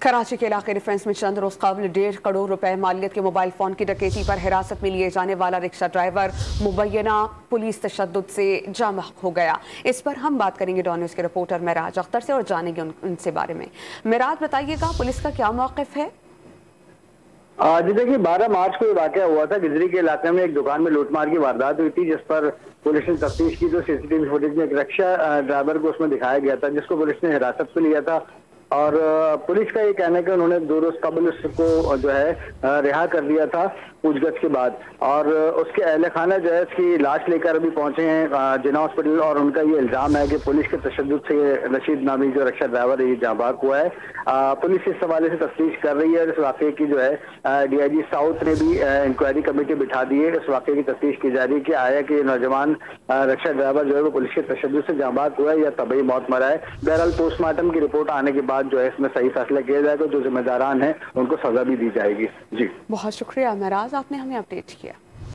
कराची के इलाके डिफेंस में चंद रोज कबल 1.5 करोड़ रुपए मालियत के मोबाइल फोन की डकैती पर हिरासत में लिए जाने वाला रिक्शा ड्राइवर मुबैना पुलिस तशद्दुद से जाम हो गया। इस पर हम बात करेंगे डॉन न्यूज़ के रिपोर्टर मेराज अख्तर से और जानेंगे उनसे बारे में। मेराज, बताइएगा पुलिस का क्या मौक़िफ़ है? जी देखिए, 12 मार्च को ये वाकया हुआ था। गिजरी के इलाके में एक दुकान में लूटमार की वारदात हुई थी, जिस पर पुलिस ने तफ्तीश की तो सीसीटीवी फुटेज में एक रिक्शा ड्राइवर को उसमें दिखाया गया था, जिसको पुलिस ने हिरासत में लिया था। और पुलिस का ये कहना है कि उन्होंने 2 रोज कबल उसको जो है रिहा कर दिया था पूछगछ के बाद। और उसके अहल खाना जो है उसकी लाश लेकर अभी पहुंचे हैं जिना हॉस्पिटल। और उनका ये इल्जाम है कि पुलिस के तशद्दुद से ये रशीद नामी जो रिक्शा ड्राइवर है ये जाँ बाग हुआ है। पुलिस इस हवाले से तफ्तीश कर रही है। इस वाक़े की जो है DIG साउथ ने भी इंक्वायरी कमेटी बिठा दी है। इस वाक़े की तफ्तीश की जा रही है कि आया कि नौजवान रिक्शा ड्राइवर जो है वो पुलिस के तशद्दुद से जाँ बाग हुआ है या तबई मौत मरा है। बहरहाल पोस्टमार्टम की रिपोर्ट आने के बाद जो है इसमें सही फैसला किया जाएगा। जो जिम्मेदारान हैं उनको सजा भी दी जाएगी। जी, बहुत शुक्रिया मेराज, आपने हमें अपडेट किया।